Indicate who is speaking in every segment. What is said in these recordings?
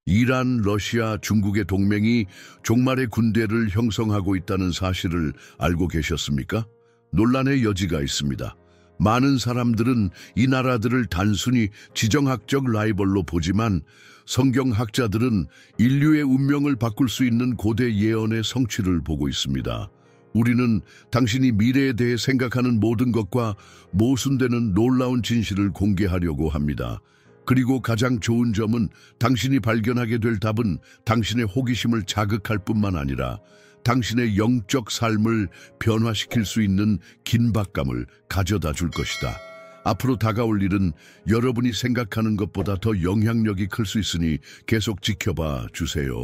Speaker 1: 이란, 러시아, 중국의 동맹이 종말의 군대를 형성하고 있다는 사실을 알고 계셨습니까? 논란의 여지가 있습니다. 많은 사람들은 이 나라들을 단순히 지정학적 라이벌로 보지만 성경학자들은 인류의 운명을 바꿀 수 있는 고대 예언의 성취를 보고 있습니다. 우리는 당신이 미래에 대해 생각하는 모든 것과 모순되는 놀라운 진실을 공개하려고 합니다. 그리고 가장 좋은 점은 당신이 발견하게 될 답은 당신의 호기심을 자극할 뿐만 아니라 당신의 영적 삶을 변화시킬 수 있는 긴박감을 가져다 줄 것이다. 앞으로 다가올 일은 여러분이 생각하는 것보다 더 영향력이 클 수 있으니 계속 지켜봐 주세요.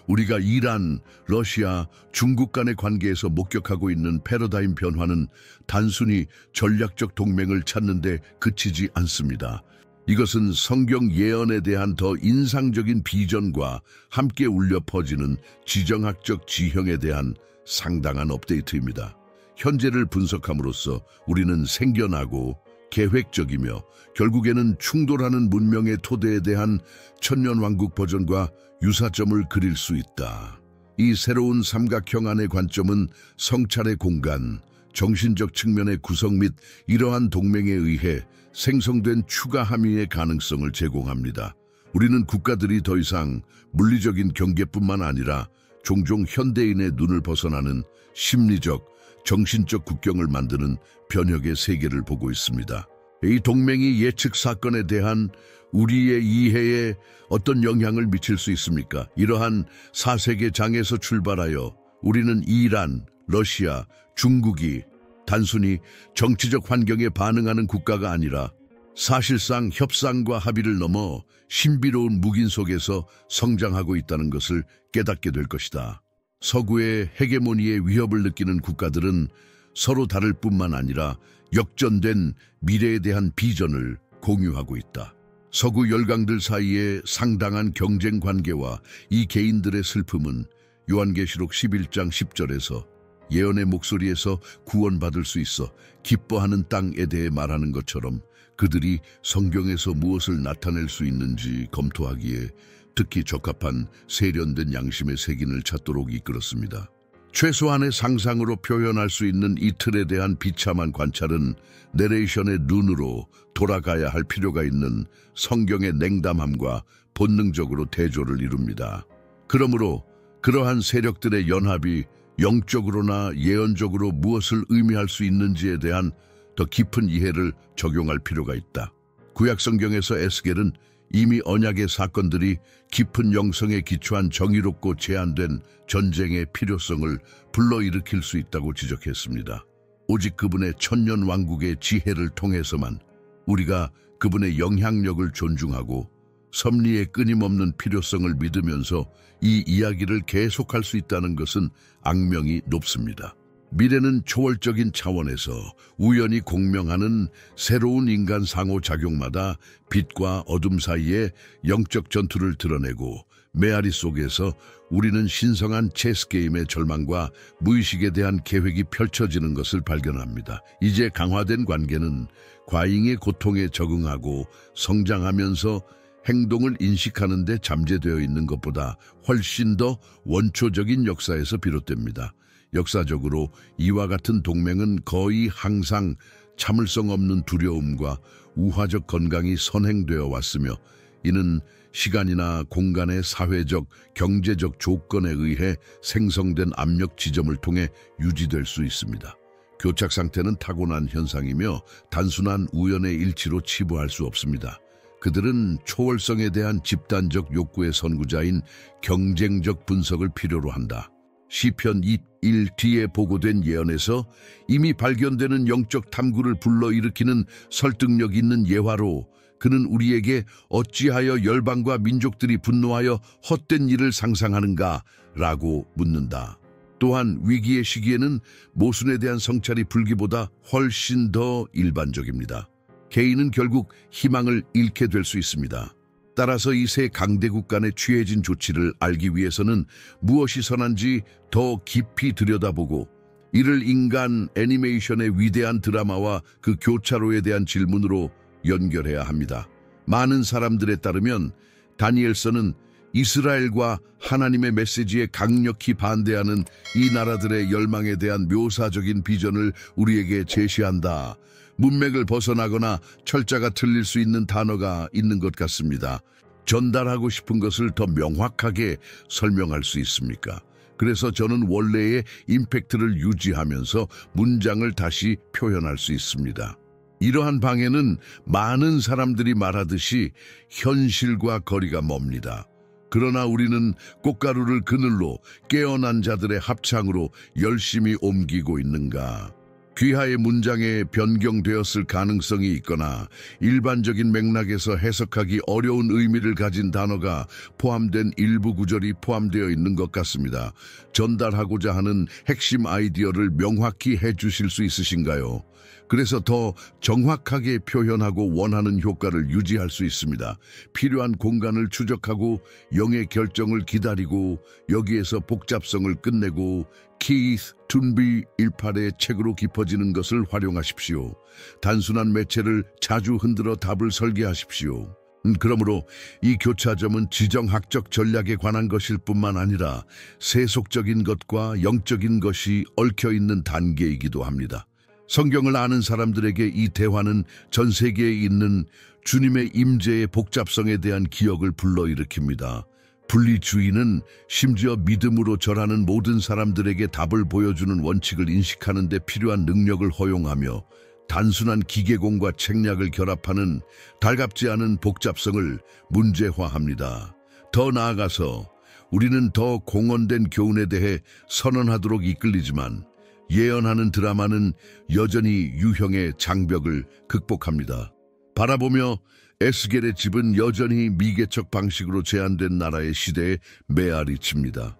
Speaker 1: 우리가 이란, 러시아, 중국 간의 관계에서 목격하고 있는 패러다임 변화는 단순히 전략적 동맹을 찾는 데 그치지 않습니다. 이것은 성경 예언에 대한 더 인상적인 비전과 함께 울려 퍼지는 지정학적 지형에 대한 상당한 업데이트입니다. 현재를 분석함으로써 우리는 생겨나고 계획적이며 결국에는 충돌하는 문명의 토대에 대한 천년왕국 버전과 유사점을 그릴 수 있다. 이 새로운 삼각형 안의 관점은 성찰의 공간, 정신적 측면의 구성 및 이러한 동맹에 의해 생성된 추가 함의의 가능성을 제공합니다. 우리는 국가들이 더 이상 물리적인 경계뿐만 아니라 종종 현대인의 눈을 벗어나는 심리적, 정신적 국경을 만드는 변혁의 세계를 보고 있습니다. 이 동맹이 예측 사건에 대한 우리의 이해에 어떤 영향을 미칠 수 있습니까? 이러한 4세계 장에서 출발하여 우리는 이란, 러시아, 중국이 단순히 정치적 환경에 반응하는 국가가 아니라 사실상 협상과 합의를 넘어 신비로운 묵인 속에서 성장하고 있다는 것을 깨닫게 될 것이다. 서구의 헤게모니의 위협을 느끼는 국가들은 서로 다를 뿐만 아니라 역전된 미래에 대한 비전을 공유하고 있다. 서구 열강들 사이의 상당한 경쟁 관계와 이 개인들의 슬픔은 요한계시록 11장 10절에서 예언의 목소리에서 구원받을 수 있어 기뻐하는 땅에 대해 말하는 것처럼 그들이 성경에서 무엇을 나타낼 수 있는지 검토하기에 특히 적합한 세련된 양심의 색인을 찾도록 이끌었습니다. 최소한의 상상으로 표현할 수 있는 이 틀에 대한 비참한 관찰은 내레이션의 눈으로 돌아가야 할 필요가 있는 성경의 냉담함과 본능적으로 대조를 이룹니다. 그러므로 그러한 세력들의 연합이 영적으로나 예언적으로 무엇을 의미할 수 있는지에 대한 더 깊은 이해를 적용할 필요가 있다. 구약 성경에서 에스겔은 이미 언약의 사건들이 깊은 영성에 기초한 정의롭고 제한된 전쟁의 필요성을 불러일으킬 수 있다고 지적했습니다. 오직 그분의 천년 왕국의 지혜를 통해서만 우리가 그분의 영향력을 존중하고 섭리의 끊임없는 필요성을 믿으면서 이 이야기를 계속할 수 있다는 것은 악명이 높습니다. 미래는 초월적인 차원에서 우연히 공명하는 새로운 인간 상호작용마다 빛과 어둠 사이에 영적 전투를 드러내고 메아리 속에서 우리는 신성한 체스게임의 절망과 무의식에 대한 계획이 펼쳐지는 것을 발견합니다. 이제 강화된 관계는 과잉의 고통에 적응하고 성장하면서 행동을 인식하는 데 잠재되어 있는 것보다 훨씬 더 원초적인 역사에서 비롯됩니다. 역사적으로 이와 같은 동맹은 거의 항상 참을성 없는 두려움과 우화적 건강이 선행되어 왔으며 이는 시간이나 공간의 사회적, 경제적 조건에 의해 생성된 압력 지점을 통해 유지될 수 있습니다. 교착 상태는 타고난 현상이며 단순한 우연의 일치로 치부할 수 없습니다. 그들은 초월성에 대한 집단적 욕구의 선구자인 경쟁적 분석을 필요로 한다. 시편 1뒤에 보고된 예언에서 이미 발견되는 영적 탐구를 불러일으키는 설득력 있는 예화로 그는 우리에게 어찌하여 열방과 민족들이 분노하여 헛된 일을 상상하는가? 라고 묻는다. 또한 위기의 시기에는 모순에 대한 성찰이 불기보다 훨씬 더 일반적입니다. 개인은 결국 희망을 잃게 될 수 있습니다. 따라서 이 세 강대국 간에 취해진 조치를 알기 위해서는 무엇이 선한지 더 깊이 들여다보고 이를 인간 애니메이션의 위대한 드라마와 그 교차로에 대한 질문으로 연결해야 합니다. 많은 사람들에 따르면 다니엘서는 이스라엘과 하나님의 메시지에 강력히 반대하는 이 나라들의 열망에 대한 묘사적인 비전을 우리에게 제시한다. 문맥을 벗어나거나 철자가 틀릴 수 있는 단어가 있는 것 같습니다. 전달하고 싶은 것을 더 명확하게 설명할 수 있습니까? 그래서 저는 원래의 임팩트를 유지하면서 문장을 다시 표현할 수 있습니다. 이러한 방해는 많은 사람들이 말하듯이 현실과 거리가 멉니다. 그러나 우리는 꽃가루를 그늘로 깨어난 자들의 합창으로 열심히 옮기고 있는가? 귀하의 문장에 변경되었을 가능성이 있거나 일반적인 맥락에서 해석하기 어려운 의미를 가진 단어가 포함된 일부 구절이 포함되어 있는 것 같습니다. 전달하고자 하는 핵심 아이디어를 명확히 해주실 수 있으신가요? 그래서 더 정확하게 표현하고 원하는 효과를 유지할 수 있습니다. 필요한 공간을 추적하고 영의 결정을 기다리고 여기에서 복잡성을 끝내고 키스 툰비 18의 책으로 깊어지는 것을 활용하십시오. 단순한 매체를 자주 흔들어 답을 설계하십시오. 그러므로 이 교차점은 지정학적 전략에 관한 것일 뿐만 아니라 세속적인 것과 영적인 것이 얽혀있는 단계이기도 합니다. 성경을 아는 사람들에게 이 대화는 전 세계에 있는 주님의 임재의 복잡성에 대한 기억을 불러일으킵니다. 분리주의는 심지어 믿음으로 절하는 모든 사람들에게 답을 보여주는 원칙을 인식하는 데 필요한 능력을 허용하며 단순한 기계공과 책략을 결합하는 달갑지 않은 복잡성을 문제화합니다. 더 나아가서 우리는 더 공헌된 교훈에 대해 선언하도록 이끌리지만 예언하는 드라마는 여전히 유형의 장벽을 극복합니다. 바라보며 에스겔의 집은 여전히 미개척 방식으로 제한된 나라의 시대에 메아리 칩니다.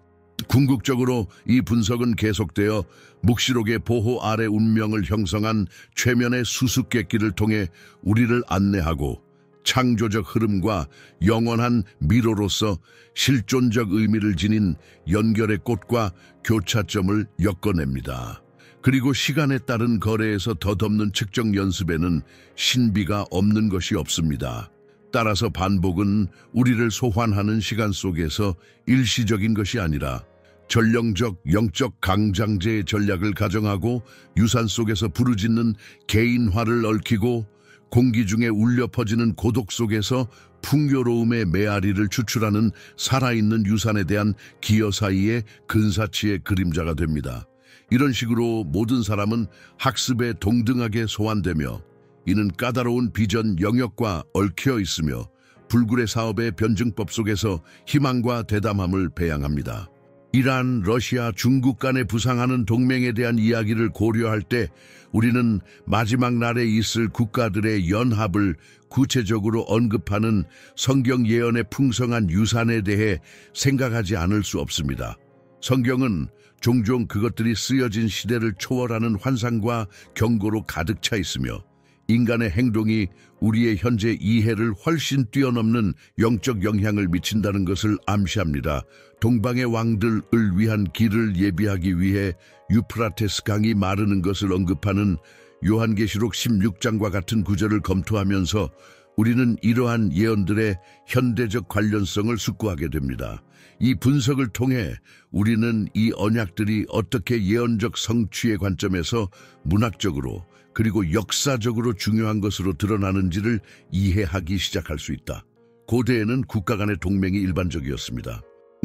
Speaker 1: 궁극적으로 이 분석은 계속되어 묵시록의 보호 아래 운명을 형성한 최면의 수수께끼를 통해 우리를 안내하고 창조적 흐름과 영원한 미로로서 실존적 의미를 지닌 연결의 꽃과 교차점을 엮어냅니다. 그리고 시간에 따른 거래에서 덧없는 측정 연습에는 신비가 없는 것이 없습니다. 따라서 반복은 우리를 소환하는 시간 속에서 일시적인 것이 아니라 전령적 영적 강장제의 전략을 가정하고 유산 속에서 부르짖는 개인화를 얽히고 공기 중에 울려 퍼지는 고독 속에서 풍요로움의 메아리를 추출하는 살아있는 유산에 대한 기여 사이의 근사치의 그림자가 됩니다. 이런 식으로 모든 사람은 학습에 동등하게 소환되며 이는 까다로운 비전 영역과 얽혀 있으며 불굴의 사업의 변증법 속에서 희망과 대담함을 배양합니다. 이란, 러시아, 중국 간에 부상하는 동맹에 대한 이야기를 고려할 때 우리는 마지막 날에 있을 국가들의 연합을 구체적으로 언급하는 성경 예언의 풍성한 유산에 대해 생각하지 않을 수 없습니다. 성경은 종종 그것들이 쓰여진 시대를 초월하는 환상과 경고로 가득 차 있으며 인간의 행동이 우리의 현재 이해를 훨씬 뛰어넘는 영적 영향을 미친다는 것을 암시합니다. 동방의 왕들을 위한 길을 예비하기 위해 유프라테스 강이 마르는 것을 언급하는 요한계시록 16장과 같은 구절을 검토하면서 우리는 이러한 예언들의 현대적 관련성을 숙고하게 됩니다. 이 분석을 통해 우리는 이 언약들이 어떻게 예언적 성취의 관점에서 문학적으로 그리고 역사적으로 중요한 것으로 드러나는지를 이해하기 시작할 수 있다. 고대에는 국가 간의 동맹이 일반적이었습니다.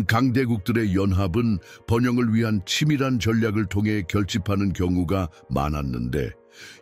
Speaker 1: 강대국들의 연합은 번영을 위한 치밀한 전략을 통해 결집하는 경우가 많았는데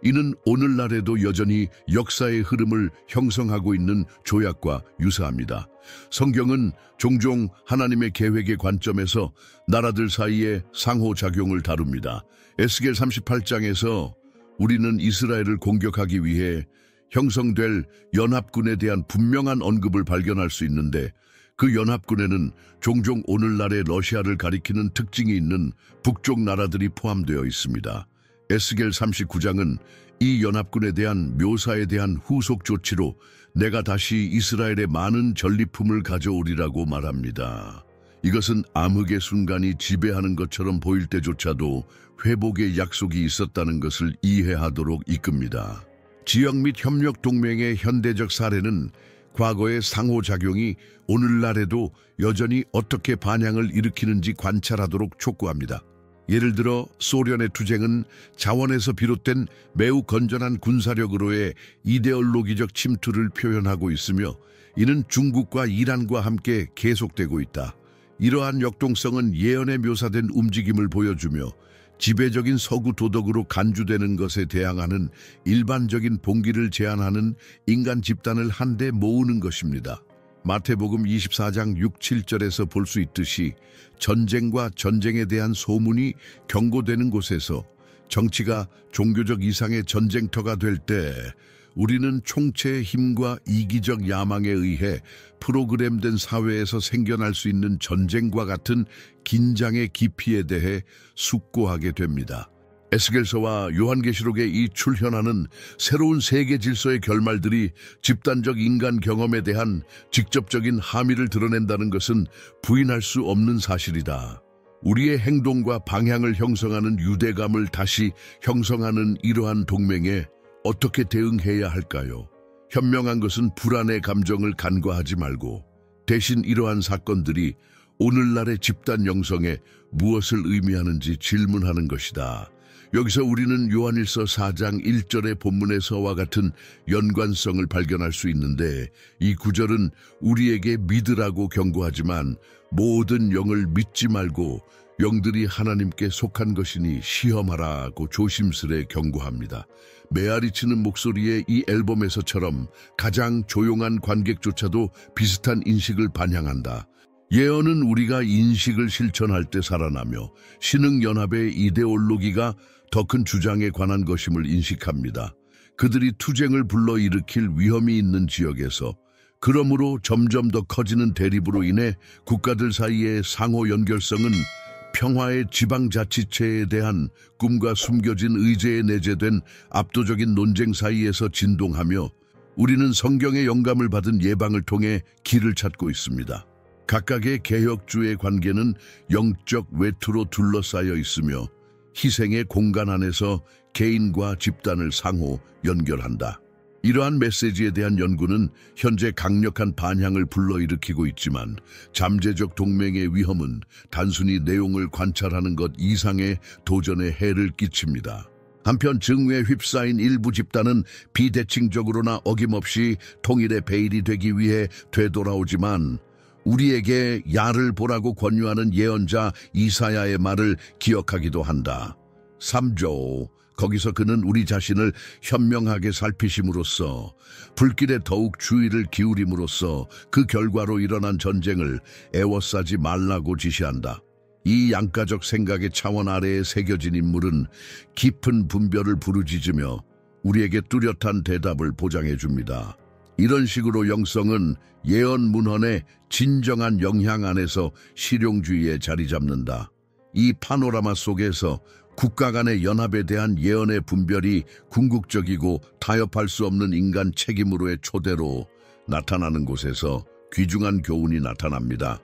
Speaker 1: 이는 오늘날에도 여전히 역사의 흐름을 형성하고 있는 조약과 유사합니다. 성경은 종종 하나님의 계획의 관점에서 나라들 사이의 상호작용을 다룹니다. 에스겔 38장에서 우리는 이스라엘을 공격하기 위해 형성될 연합군에 대한 분명한 언급을 발견할 수 있는데 그 연합군에는 종종 오늘날의 러시아를 가리키는 특징이 있는 북쪽 나라들이 포함되어 있습니다. 에스겔 39장은 이 연합군에 대한 묘사에 대한 후속 조치로 내가 다시 이스라엘의 많은 전리품을 가져오리라고 말합니다. 이것은 암흑의 순간이 지배하는 것처럼 보일 때조차도 회복의 약속이 있었다는 것을 이해하도록 이끕니다. 지역 및 협력 동맹의 현대적 사례는 과거의 상호작용이 오늘날에도 여전히 어떻게 반향을 일으키는지 관찰하도록 촉구합니다. 예를 들어 소련의 투쟁은 자원에서 비롯된 매우 건전한 군사력으로의 이데올로기적 침투를 표현하고 있으며 이는 중국과 이란과 함께 계속되고 있다. 이러한 역동성은 예언에 묘사된 움직임을 보여주며 지배적인 서구 도덕으로 간주되는 것에 대항하는 일반적인 봉기를 제안하는 인간 집단을 한데 모으는 것입니다. 마태복음 24장 6, 7절에서 볼 수 있듯이 전쟁과 전쟁에 대한 소문이 경고되는 곳에서 정치가 종교적 이상의 전쟁터가 될 때 우리는 총체의 힘과 이기적 야망에 의해 프로그램된 사회에서 생겨날 수 있는 전쟁과 같은 긴장의 깊이에 대해 숙고하게 됩니다. 에스겔서와 요한계시록의 이 출현하는 새로운 세계 질서의 결말들이 집단적 인간 경험에 대한 직접적인 함의를 드러낸다는 것은 부인할 수 없는 사실이다. 우리의 행동과 방향을 형성하는 유대감을 다시 형성하는 이러한 동맹에 어떻게 대응해야 할까요? 현명한 것은 불안의 감정을 간과하지 말고 대신 이러한 사건들이 오늘날의 집단 영성에 무엇을 의미하는지 질문하는 것이다. 여기서 우리는 요한일서 4장 1절의 본문에서와 같은 연관성을 발견할 수 있는데 이 구절은 우리에게 믿으라고 경고하지만 모든 영을 믿지 말고 영들이 하나님께 속한 것이니 시험하라고 조심스레 경고합니다. 메아리치는 목소리의 이 앨범에서처럼 가장 조용한 관객조차도 비슷한 인식을 반영한다. 예언은 우리가 인식을 실천할 때 살아나며 신흥연합의 이데올로기가 더 큰 주장에 관한 것임을 인식합니다. 그들이 투쟁을 불러일으킬 위험이 있는 지역에서 그러므로 점점 더 커지는 대립으로 인해 국가들 사이의 상호 연결성은 평화의 지방자치체에 대한 꿈과 숨겨진 의제에 내재된 압도적인 논쟁 사이에서 진동하며 우리는 성경의 영감을 받은 예방을 통해 길을 찾고 있습니다. 각각의 개혁주의 관계는 영적 외투로 둘러싸여 있으며 희생의 공간 안에서 개인과 집단을 상호 연결한다. 이러한 메시지에 대한 연구는 현재 강력한 반향을 불러일으키고 있지만 잠재적 동맹의 위험은 단순히 내용을 관찰하는 것 이상의 도전에 해를 끼칩니다. 한편 증오에 휩싸인 일부 집단은 비대칭적으로나 어김없이 통일의 베일이 되기 위해 되돌아오지만 우리에게 야를 보라고 권유하는 예언자 이사야의 말을 기억하기도 한다. 3조 거기서 그는 우리 자신을 현명하게 살피심으로써 불길에 더욱 주의를 기울임으로써 그 결과로 일어난 전쟁을 애워싸지 말라고 지시한다. 이 양가적 생각의 차원 아래에 새겨진 인물은 깊은 분별을 부르짖으며 우리에게 뚜렷한 대답을 보장해 줍니다. 이런 식으로 영성은 예언 문헌의 진정한 영향 안에서 실용주의에 자리 잡는다. 이 파노라마 속에서 국가 간의 연합에 대한 예언의 분별이 궁극적이고 타협할 수 없는 인간 책임으로의 초대로 나타나는 곳에서 귀중한 교훈이 나타납니다.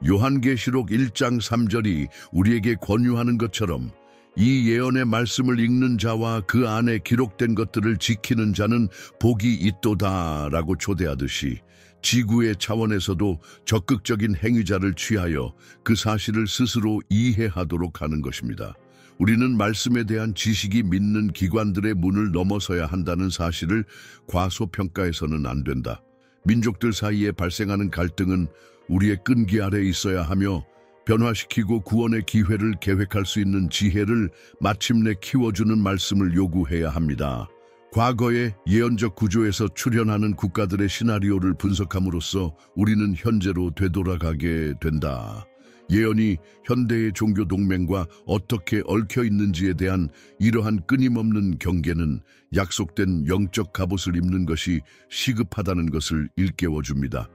Speaker 1: 요한계시록 1장 3절이 우리에게 권유하는 것처럼 이 예언의 말씀을 읽는 자와 그 안에 기록된 것들을 지키는 자는 복이 있도다라고 초대하듯이 지구의 차원에서도 적극적인 행위자를 취하여 그 사실을 스스로 이해하도록 하는 것입니다. 우리는 말씀에 대한 지식이 믿는 기관들의 문을 넘어서야 한다는 사실을 과소평가해서는 안 된다. 민족들 사이에 발생하는 갈등은 우리의 끈기 아래 있어야 하며 변화시키고 구원의 기회를 계획할 수 있는 지혜를 마침내 키워주는 말씀을 요구해야 합니다. 과거의 예언적 구조에서 출현하는 국가들의 시나리오를 분석함으로써 우리는 현재로 되돌아가게 된다. 예언이 현대의 종교 동맹과 어떻게 얽혀 있는지에 대한 이러한 끊임없는 경계는 약속된 영적 갑옷을 입는 것이 시급하다는 것을 일깨워줍니다.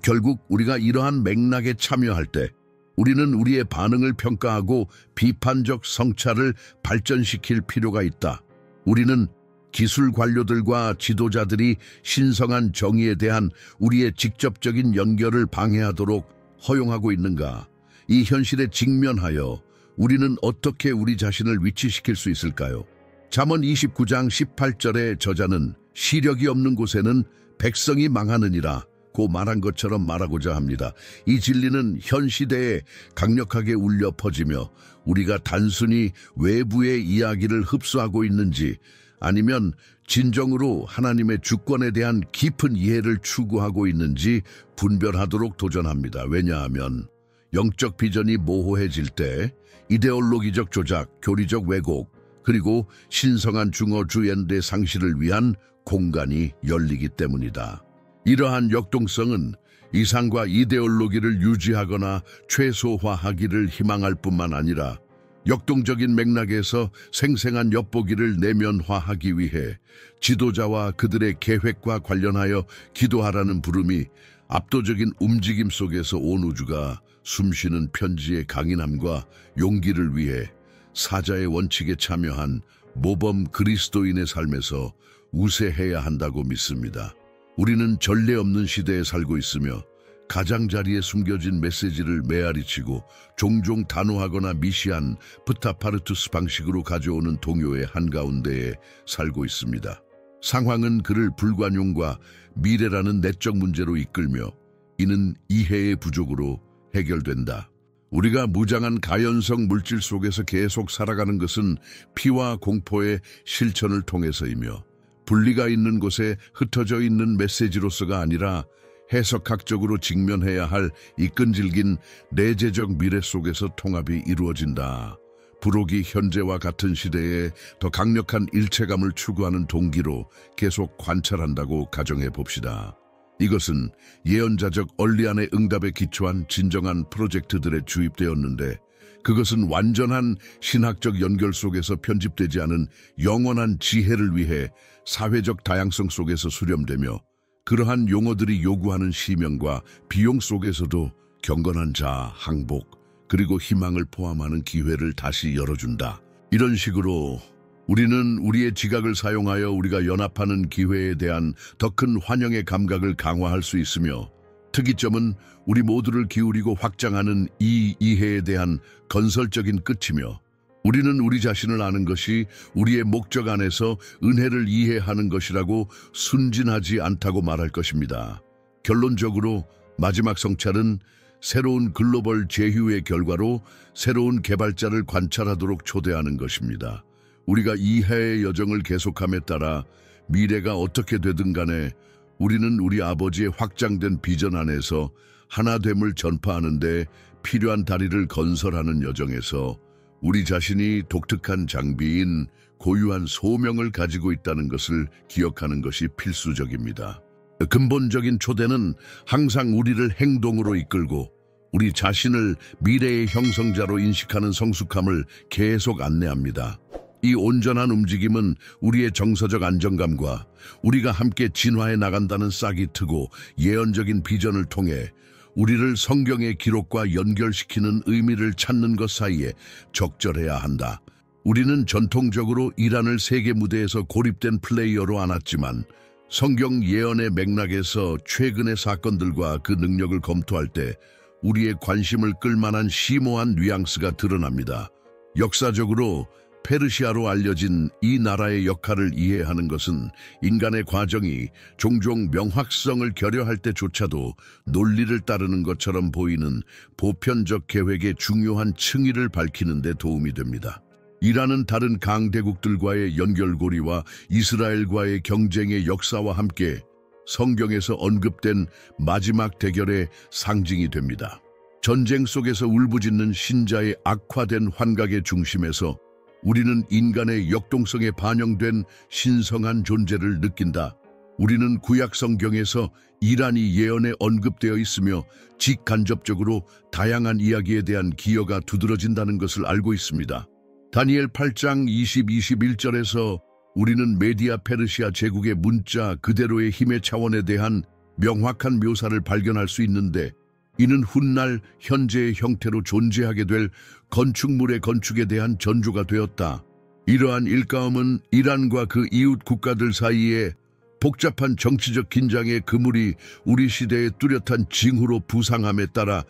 Speaker 1: 결국 우리가 이러한 맥락에 참여할 때 우리는 우리의 반응을 평가하고 비판적 성찰을 발전시킬 필요가 있다. 우리는 기술 관료들과 지도자들이 신성한 정의에 대한 우리의 직접적인 연결을 방해하도록 허용하고 있는가? 이 현실에 직면하여 우리는 어떻게 우리 자신을 위치시킬 수 있을까요? 잠언 29장 18절의 저자는 시력이 없는 곳에는 백성이 망하느니라 고 말한 것처럼 말하고자 합니다. 이 진리는 현 시대에 강력하게 울려 퍼지며 우리가 단순히 외부의 이야기를 흡수하고 있는지 아니면 진정으로 하나님의 주권에 대한 깊은 이해를 추구하고 있는지 분별하도록 도전합니다. 왜냐하면 영적 비전이 모호해질 때 이데올로기적 조작, 교리적 왜곡, 그리고 신성한 중어주연대 상실을 위한 공간이 열리기 때문이다. 이러한 역동성은 이상과 이데올로기를 유지하거나 최소화하기를 희망할 뿐만 아니라 역동적인 맥락에서 생생한 엿보기를 내면화하기 위해 지도자와 그들의 계획과 관련하여 기도하라는 부름이 압도적인 움직임 속에서 온 우주가 숨쉬는 편지의 강인함과 용기를 위해 사자의 원칙에 참여한 모범 그리스도인의 삶에서 우세해야 한다고 믿습니다. 우리는 전례 없는 시대에 살고 있으며 가장자리에 숨겨진 메시지를 메아리치고 종종 단호하거나 미시한 프타파르투스 방식으로 가져오는 동요의 한가운데에 살고 있습니다. 상황은 그를 불관용과 미래라는 내적 문제로 이끌며 이는 이해의 부족으로 해결된다. 우리가 무장한 가연성 물질 속에서 계속 살아가는 것은 피와 공포의 실천을 통해서이며 분리가 있는 곳에 흩어져 있는 메시지로서가 아니라 해석학적으로 직면해야 할 이 끈질긴 내재적 미래 속에서 통합이 이루어진다. 부록이 현재와 같은 시대에 더 강력한 일체감을 추구하는 동기로 계속 관찰한다고 가정해 봅시다. 이것은 예언자적 얼리안의 응답에 기초한 진정한 프로젝트들에 주입되었는데 그것은 완전한 신학적 연결 속에서 편집되지 않은 영원한 지혜를 위해 사회적 다양성 속에서 수렴되며 그러한 용어들이 요구하는 시명과 비용 속에서도 경건한 자, 항복, 그리고 희망을 포함하는 기회를 다시 열어준다. 이런 식으로 우리는 우리의 지각을 사용하여 우리가 연합하는 기회에 대한 더 큰 환영의 감각을 강화할 수 있으며 특이점은 우리 모두를 기울이고 확장하는 이 이해에 대한 건설적인 끝이며 우리는 우리 자신을 아는 것이 우리의 목적 안에서 은혜를 이해하는 것이라고 순진하지 않다고 말할 것입니다. 결론적으로 마지막 성찰은 새로운 글로벌 제휴의 결과로 새로운 개발자를 관찰하도록 초대하는 것입니다. 우리가 이해의 여정을 계속함에 따라 미래가 어떻게 되든 간에 우리는 우리 아버지의 확장된 비전 안에서 하나됨을 전파하는 데 필요한 다리를 건설하는 여정에서 우리 자신이 독특한 장비인 고유한 소명을 가지고 있다는 것을 기억하는 것이 필수적입니다. 근본적인 초대는 항상 우리를 행동으로 이끌고 우리 자신을 미래의 형성자로 인식하는 성숙함을 계속 안내합니다. 이 온전한 움직임은 우리의 정서적 안정감과 우리가 함께 진화해 나간다는 싹이 트고 예언적인 비전을 통해 우리를 성경의 기록과 연결시키는 의미를 찾는 것 사이에 적절해야 한다. 우리는 전통적으로 이란을 세계 무대에서 고립된 플레이어로 안았지만 성경 예언의 맥락에서 최근의 사건들과 그 능력을 검토할 때 우리의 관심을 끌만한 심오한 뉘앙스가 드러납니다. 역사적으로 페르시아로 알려진 이 나라의 역할을 이해하는 것은 인간의 과정이 종종 명확성을 결여할 때조차도 논리를 따르는 것처럼 보이는 보편적 계획의 중요한 층위를 밝히는 데 도움이 됩니다. 이란은 다른 강대국들과의 연결고리와 이스라엘과의 경쟁의 역사와 함께 성경에서 언급된 마지막 대결의 상징이 됩니다. 전쟁 속에서 울부짖는 신자의 악화된 환각의 중심에서 우리는 인간의 역동성에 반영된 신성한 존재를 느낀다. 우리는 구약 성경에서 이란이 예언에 언급되어 있으며 직간접적으로 다양한 이야기에 대한 기여가 두드러진다는 것을 알고 있습니다. 다니엘 8장 20-21절에서 우리는 메디아 페르시아 제국의 문자 그대로의 힘의 차원에 대한 명확한 묘사를 발견할 수 있는데 이는 훗날 현재의 형태로 존재하게 될 건축물의 건축에 대한 전조가 되었다. 이러한 일가움은 이란과 그 이웃 국가들 사이에 복잡한 정치적 긴장의 그물이 우리 시대의 뚜렷한 징후로 부상함에 따라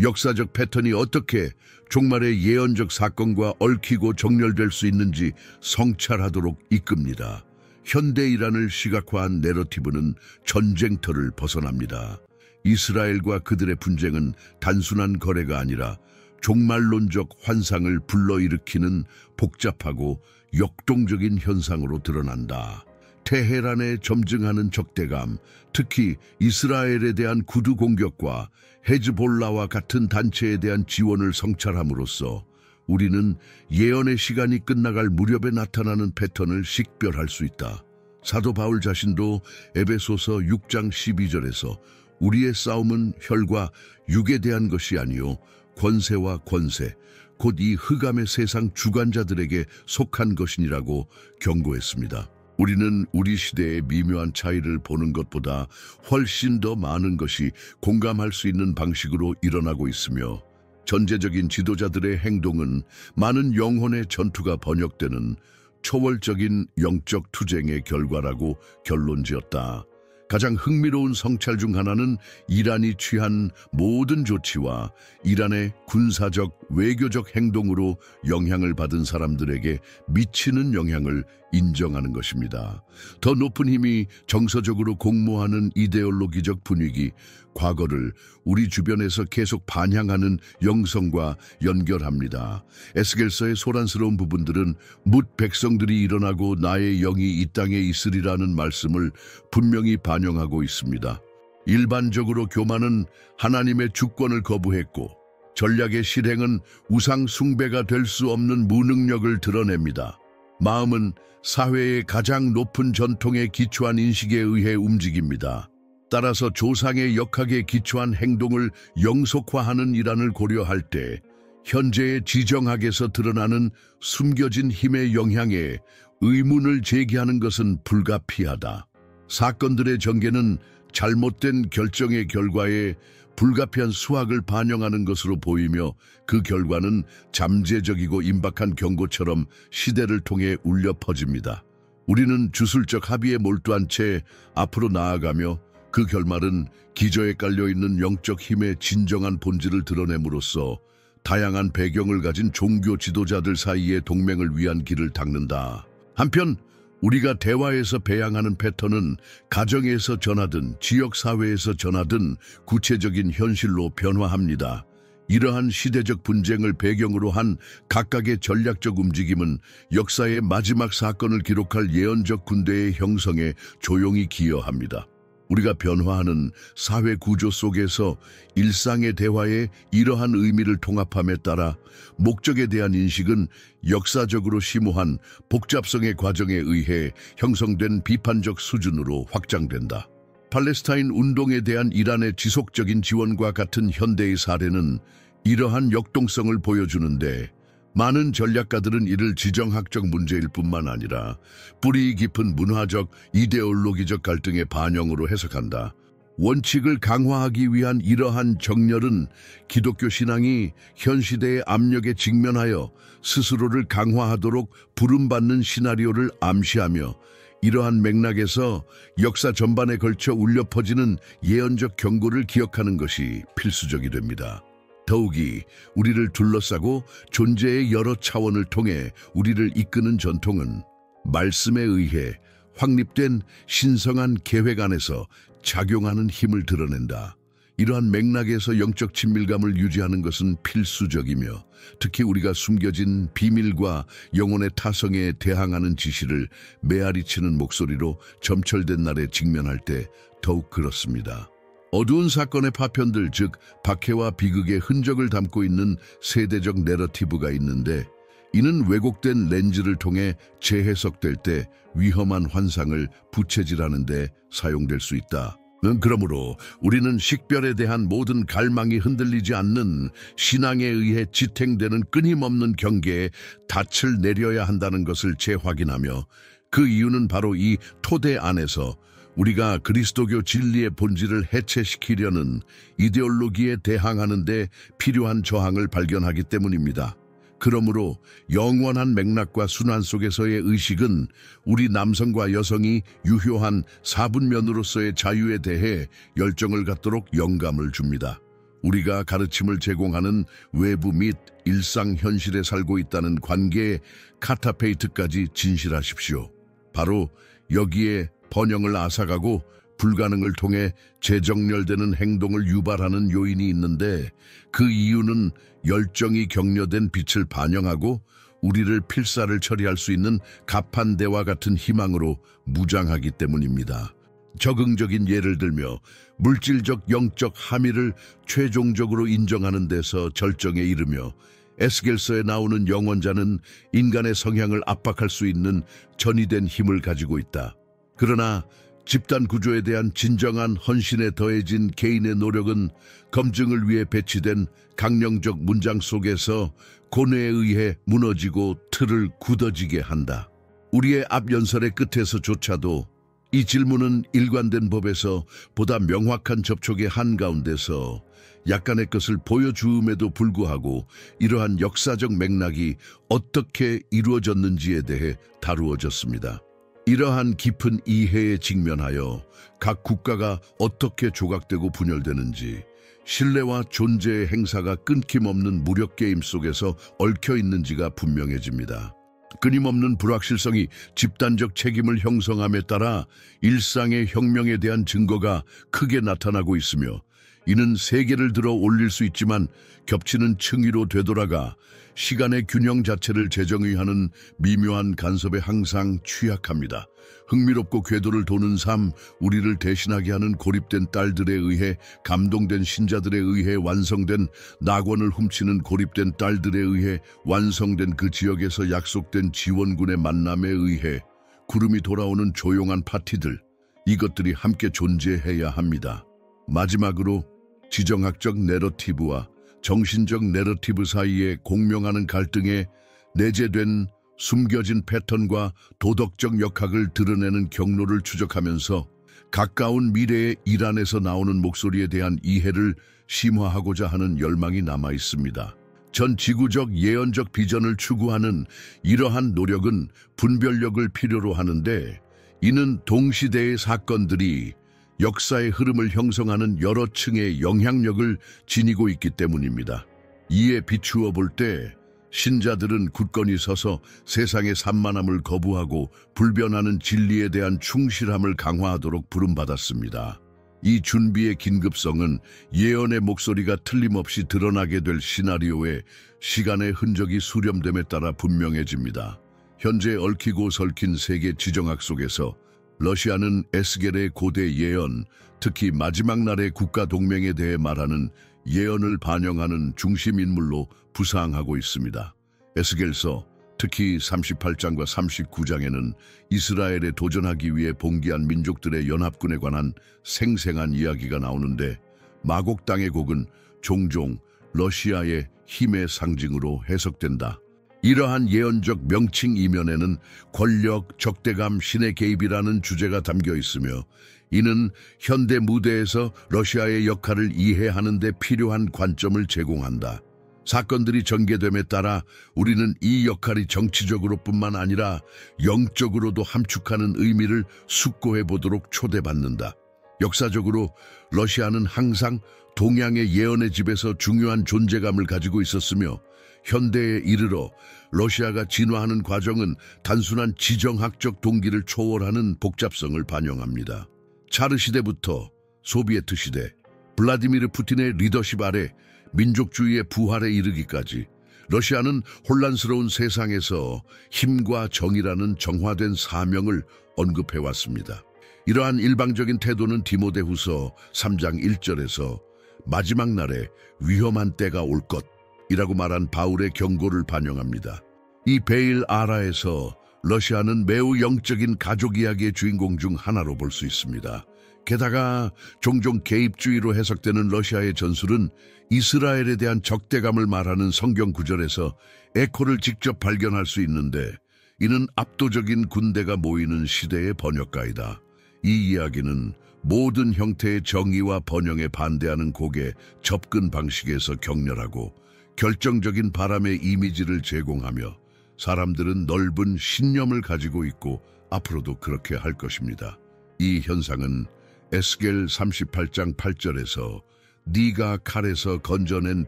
Speaker 1: 역사적 패턴이 어떻게 종말의 예언적 사건과 얽히고 정렬될 수 있는지 성찰하도록 이끕니다. 현대 이란을 시각화한 내러티브는 전쟁터를 벗어납니다. 이스라엘과 그들의 분쟁은 단순한 거래가 아니라 종말론적 환상을 불러일으키는 복잡하고 역동적인 현상으로 드러난다. 테헤란에 점증하는 적대감, 특히 이스라엘에 대한 구두 공격과 헤즈볼라와 같은 단체에 대한 지원을 성찰함으로써 우리는 예언의 시간이 끝나갈 무렵에 나타나는 패턴을 식별할 수 있다. 사도 바울 자신도 에베소서 6장 12절에서 우리의 싸움은 혈과 육에 대한 것이 아니요 권세와 권세, 곧 이 흑암의 세상 주관자들에게 속한 것이니라고 경고했습니다. 우리는 우리 시대의 미묘한 차이를 보는 것보다 훨씬 더 많은 것이 공감할 수 있는 방식으로 일어나고 있으며 전제적인 지도자들의 행동은 많은 영혼의 전투가 번역되는 초월적인 영적 투쟁의 결과라고 결론지었다. 가장 흥미로운 성찰 중 하나는 이란이 취한 모든 조치와 이란의 군사적, 외교적 행동으로 영향을 받은 사람들에게 미치는 영향을 인정하는 것입니다. 더 높은 힘이 정서적으로 공모하는 이데올로기적 분위기, 과거를 우리 주변에서 계속 반향하는 영성과 연결합니다. 에스겔서의 소란스러운 부분들은 뭇 백성들이 일어나고 나의 영이 이 땅에 있으리라는 말씀을 분명히 반영하고 있습니다. 일반적으로 교만은 하나님의 주권을 거부했고 전략의 실행은 우상 숭배가 될 수 없는 무능력을 드러냅니다. 마음은 사회의 가장 높은 전통에 기초한 인식에 의해 움직입니다. 따라서 조상의 역학에 기초한 행동을 영속화하는 일환을 고려할 때 현재의 지정학에서 드러나는 숨겨진 힘의 영향에 의문을 제기하는 것은 불가피하다. 사건들의 전개는 잘못된 결정의 결과에 불가피한 수학을 반영하는 것으로 보이며 그 결과는 잠재적이고 임박한 경고처럼 시대를 통해 울려 퍼집니다. 우리는 주술적 합의에 몰두한 채 앞으로 나아가며 그 결말은 기저에 깔려있는 영적 힘의 진정한 본질을 드러냄으로써 다양한 배경을 가진 종교 지도자들 사이의 동맹을 위한 길을 닦는다. 한편 우리가 대화에서 배양하는 패턴은 가정에서 전하든 지역사회에서 전하든 구체적인 현실로 변화합니다. 이러한 시대적 분쟁을 배경으로 한 각각의 전략적 움직임은 역사의 마지막 사건을 기록할 예언적 군대의 형성에 조용히 기여합니다. 우리가 변화하는 사회 구조 속에서 일상의 대화에 이러한 의미를 통합함에 따라 목적에 대한 인식은 역사적으로 심오한 복잡성의 과정에 의해 형성된 비판적 수준으로 확장된다. 팔레스타인 운동에 대한 이란의 지속적인 지원과 같은 현대의 사례는 이러한 역동성을 보여주는데 많은 전략가들은 이를 지정학적 문제일 뿐만 아니라 뿌리 깊은 문화적, 이데올로기적 갈등의 반영으로 해석한다. 원칙을 강화하기 위한 이러한 정렬은 기독교 신앙이 현 시대의 압력에 직면하여 스스로를 강화하도록 부름받는 시나리오를 암시하며 이러한 맥락에서 역사 전반에 걸쳐 울려 퍼지는 예언적 경고를 기억하는 것이 필수적이 됩니다. 더욱이 우리를 둘러싸고 존재의 여러 차원을 통해 우리를 이끄는 전통은 말씀에 의해 확립된 신성한 계획 안에서 작용하는 힘을 드러낸다. 이러한 맥락에서 영적 친밀감을 유지하는 것은 필수적이며 특히 우리가 숨겨진 비밀과 영혼의 타성에 대항하는 지시를 메아리치는 목소리로 점철된 날에 직면할 때 더욱 그렇습니다. 어두운 사건의 파편들, 즉 박해와 비극의 흔적을 담고 있는 세대적 내러티브가 있는데 이는 왜곡된 렌즈를 통해 재해석될 때 위험한 환상을 부채질하는 데 사용될 수 있다. 그러므로 우리는 식별에 대한 모든 갈망이 흔들리지 않는 신앙에 의해 지탱되는 끊임없는 경계에 닻을 내려야 한다는 것을 재확인하며 그 이유는 바로 이 토대 안에서 우리가 그리스도교 진리의 본질을 해체시키려는 이데올로기에 대항하는 데 필요한 저항을 발견하기 때문입니다. 그러므로 영원한 맥락과 순환 속에서의 의식은 우리 남성과 여성이 유효한 사분면으로서의 자유에 대해 열정을 갖도록 영감을 줍니다. 우리가 가르침을 제공하는 외부 및 일상 현실에 살고 있다는 관계의 카타페이트까지 진실하십시오. 바로 여기에 번영을 앗아가고 불가능을 통해 재정렬되는 행동을 유발하는 요인이 있는데 그 이유는 열정이 격려된 빛을 반영하고 우리를 필사를 처리할 수 있는 가판대와 같은 희망으로 무장하기 때문입니다. 적응적인 예를 들며 물질적 영적 함의를 최종적으로 인정하는 데서 절정에 이르며 에스겔서에 나오는 영원자는 인간의 성향을 압박할 수 있는 전이된 힘을 가지고 있다. 그러나 집단 구조에 대한 진정한 헌신에 더해진 개인의 노력은 검증을 위해 배치된 강령적 문장 속에서 고뇌에 의해 무너지고 틀을 굳어지게 한다. 우리의 앞 연설의 끝에서조차도 이 질문은 일관된 법에서 보다 명확한 접촉의 한가운데서 약간의 것을 보여주음에도 불구하고 이러한 역사적 맥락이 어떻게 이루어졌는지에 대해 다루어졌습니다. 이러한 깊은 이해에 직면하여 각 국가가 어떻게 조각되고 분열되는지, 신뢰와 존재의 행사가 끊김없는 무력 게임 속에서 얽혀 있는지가 분명해집니다. 끊임없는 불확실성이 집단적 책임을 형성함에 따라 일상의 혁명에 대한 증거가 크게 나타나고 있으며, 이는 세계를 들어 올릴 수 있지만 겹치는 층위로 되돌아가 시간의 균형 자체를 재정의하는 미묘한 간섭에 항상 취약합니다. 흥미롭고 궤도를 도는 삶, 우리를 대신하게 하는 고립된 딸들에 의해, 감동된 신자들에 의해 완성된, 낙원을 훔치는 고립된 딸들에 의해 완성된 그 지역에서 약속된 지원군의 만남에 의해 구름이 돌아오는 조용한 파티들, 이것들이 함께 존재해야 합니다. 마지막으로 지정학적 내러티브와 정신적 내러티브 사이에 공명하는 갈등에 내재된 숨겨진 패턴과 도덕적 역학을 드러내는 경로를 추적하면서 가까운 미래의 이란에서 나오는 목소리에 대한 이해를 심화하고자 하는 열망이 남아 있습니다. 전 지구적 예언적 비전을 추구하는 이러한 노력은 분별력을 필요로 하는데, 이는 동시대의 사건들이 역사의 흐름을 형성하는 여러 층의 영향력을 지니고 있기 때문입니다. 이에 비추어 볼 때 신자들은 굳건히 서서 세상의 산만함을 거부하고 불변하는 진리에 대한 충실함을 강화하도록 부름받았습니다. 이 준비의 긴급성은 예언의 목소리가 틀림없이 드러나게 될 시나리오에 시간의 흔적이 수렴됨에 따라 분명해집니다. 현재 얽히고 설킨 세계 지정학 속에서 러시아는 에스겔의 고대 예언, 특히 마지막 날의 국가 동맹에 대해 말하는 예언을 반영하는 중심 인물로 부상하고 있습니다. 에스겔서, 특히 38장과 39장에는 이스라엘에 도전하기 위해 봉기한 민족들의 연합군에 관한 생생한 이야기가 나오는데, 마곡 땅의 곡은 종종 러시아의 힘의 상징으로 해석된다. 이러한 예언적 명칭 이면에는 권력, 적대감, 신의 개입이라는 주제가 담겨 있으며, 이는 현대 무대에서 러시아의 역할을 이해하는 데 필요한 관점을 제공한다. 사건들이 전개됨에 따라 우리는 이 역할이 정치적으로뿐만 아니라 영적으로도 함축하는 의미를 숙고해 보도록 초대받는다. 역사적으로 러시아는 항상 동양의 예언의 집에서 중요한 존재감을 가지고 있었으며, 현대에 이르러 러시아가 진화하는 과정은 단순한 지정학적 동기를 초월하는 복잡성을 반영합니다. 차르 시대부터 소비에트 시대, 블라디미르 푸틴의 리더십 아래 민족주의의 부활에 이르기까지 러시아는 혼란스러운 세상에서 힘과 정의라는 정화된 사명을 언급해왔습니다. 이러한 일방적인 태도는 디모데후서 3장 1절에서 마지막 날에 위험한 때가 올 것이라고 말한 바울의 경고를 반영합니다. 이 베일 아라에서 러시아는 매우 영적인 가족 이야기의 주인공 중 하나로 볼 수 있습니다. 게다가 종종 개입주의로 해석되는 러시아의 전술은 이스라엘에 대한 적대감을 말하는 성경 구절에서 에코를 직접 발견할 수 있는데, 이는 압도적인 군대가 모이는 시대의 번역가이다. 이 이야기는 모든 형태의 정의와 번영에 반대하는 곡의 접근 방식에서 격렬하고 결정적인 바람의 이미지를 제공하며, 사람들은 넓은 신념을 가지고 있고 앞으로도 그렇게 할 것입니다. 이 현상은 에스겔 38장 8절에서 네가 칼에서 건져낸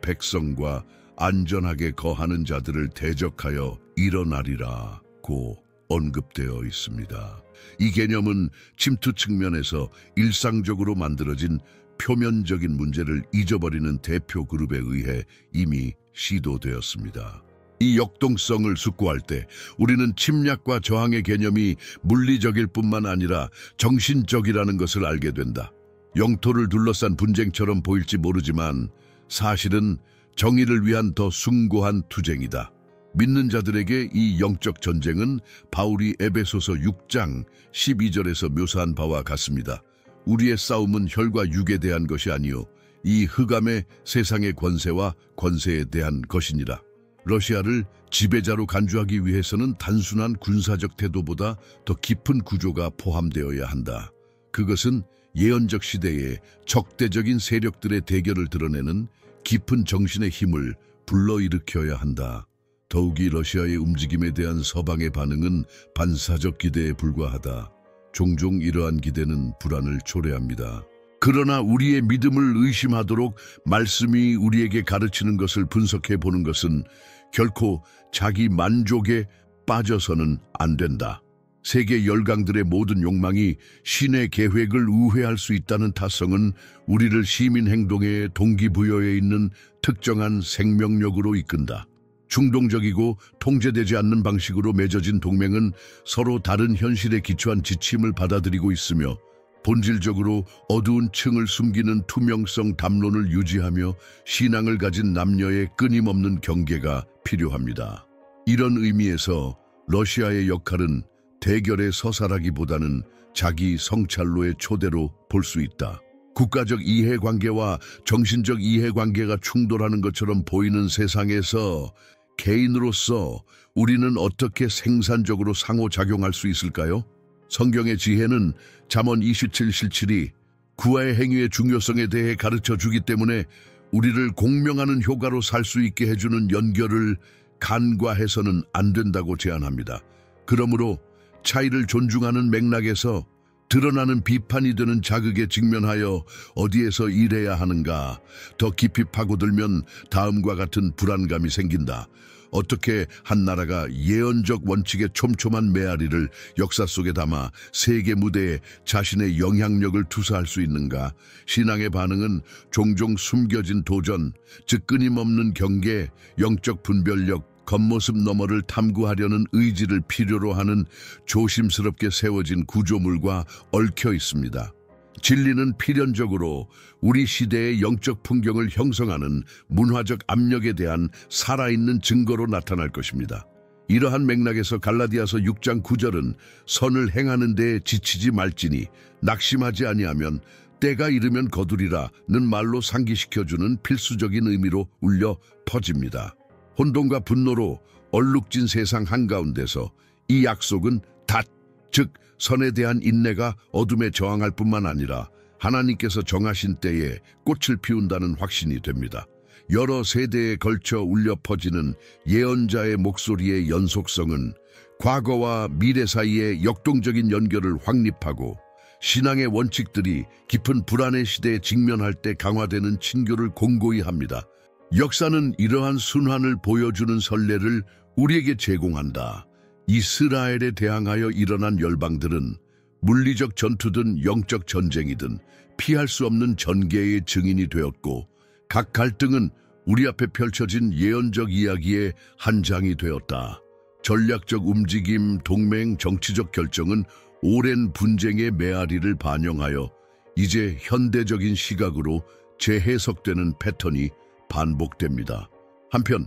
Speaker 1: 백성과 안전하게 거하는 자들을 대적하여 일어나리라고 언급되어 있습니다. 이 개념은 침투 측면에서 일상적으로 만들어진 표면적인 문제를 잊어버리는 대표 그룹에 의해 이미 시도되었습니다. 이 역동성을 숙고할 때 우리는 침략과 저항의 개념이 물리적일 뿐만 아니라 정신적이라는 것을 알게 된다. 영토를 둘러싼 분쟁처럼 보일지 모르지만 사실은 정의를 위한 더 숭고한 투쟁이다. 믿는 자들에게 이 영적 전쟁은 바울이 에베소서 6장 12절에서 묘사한 바와 같습니다. 우리의 싸움은 혈과 육에 대한 것이 아니요 이 흑암의 세상의 권세와 권세에 대한 것이니라. 러시아를 지배자로 간주하기 위해서는 단순한 군사적 태도보다 더 깊은 구조가 포함되어야 한다. 그것은 예언적 시대에 적대적인 세력들의 대결을 드러내는 깊은 정신의 힘을 불러일으켜야 한다. 더욱이 러시아의 움직임에 대한 서방의 반응은 반사적 기대에 불과하다. 종종 이러한 기대는 불안을 초래합니다. 그러나 우리의 믿음을 의심하도록 말씀이 우리에게 가르치는 것을 분석해 보는 것은 결코 자기 만족에 빠져서는 안 된다. 세계 열강들의 모든 욕망이 신의 계획을 우회할 수 있다는 타성은 우리를 시민 행동의 동기부여에 있는 특정한 생명력으로 이끈다. 충동적이고 통제되지 않는 방식으로 맺어진 동맹은 서로 다른 현실에 기초한 지침을 받아들이고 있으며 본질적으로 어두운 층을 숨기는 투명성 담론을 유지하며 신앙을 가진 남녀의 끊임없는 경계가 필요합니다. 이런 의미에서 러시아의 역할은 대결의 서사라기보다는 자기 성찰로의 초대로 볼 수 있다. 국가적 이해관계와 정신적 이해관계가 충돌하는 것처럼 보이는 세상에서 개인으로서 우리는 어떻게 생산적으로 상호작용할 수 있을까요? 성경의 지혜는 잠언 27:7이 구하의 행위의 중요성에 대해 가르쳐 주기 때문에 우리를 공명하는 효과로 살 수 있게 해주는 연결을 간과해서는 안 된다고 제안합니다. 그러므로 차이를 존중하는 맥락에서 드러나는 비판이 되는 자극에 직면하여 어디에서 일해야 하는가 더 깊이 파고들면 다음과 같은 불안감이 생긴다. 어떻게 한 나라가 예언적 원칙의 촘촘한 메아리를 역사 속에 담아 세계 무대에 자신의 영향력을 투사할 수 있는가? 신앙의 반응은 종종 숨겨진 도전, 즉 끊임없는 경계, 영적 분별력, 겉모습 너머를 탐구하려는 의지를 필요로 하는 조심스럽게 세워진 구조물과 얽혀 있습니다. 진리는 필연적으로 우리 시대의 영적 풍경을 형성하는 문화적 압력에 대한 살아있는 증거로 나타날 것입니다. 이러한 맥락에서 갈라디아서 6장 9절은 선을 행하는 데에 지치지 말지니 낙심하지 아니하면 때가 이르면 거두리라는 말로 상기시켜주는 필수적인 의미로 울려 퍼집니다. 혼돈과 분노로 얼룩진 세상 한가운데서 이 약속은 즉 선에 대한 인내가 어둠에 저항할 뿐만 아니라 하나님께서 정하신 때에 꽃을 피운다는 확신이 됩니다. 여러 세대에 걸쳐 울려 퍼지는 예언자의 목소리의 연속성은 과거와 미래 사이의 역동적인 연결을 확립하고 신앙의 원칙들이 깊은 불안의 시대에 직면할 때 강화되는 징조를 공고히 합니다. 역사는 이러한 순환을 보여주는 선례를 우리에게 제공한다. 이스라엘에 대항하여 일어난 열방들은 물리적 전투든 영적 전쟁이든 피할 수 없는 전개의 증인이 되었고 각 갈등은 우리 앞에 펼쳐진 예언적 이야기의 한 장이 되었다. 전략적 움직임, 동맹, 정치적 결정은 오랜 분쟁의 메아리를 반영하여 이제 현대적인 시각으로 재해석되는 패턴이 반복됩니다. 한편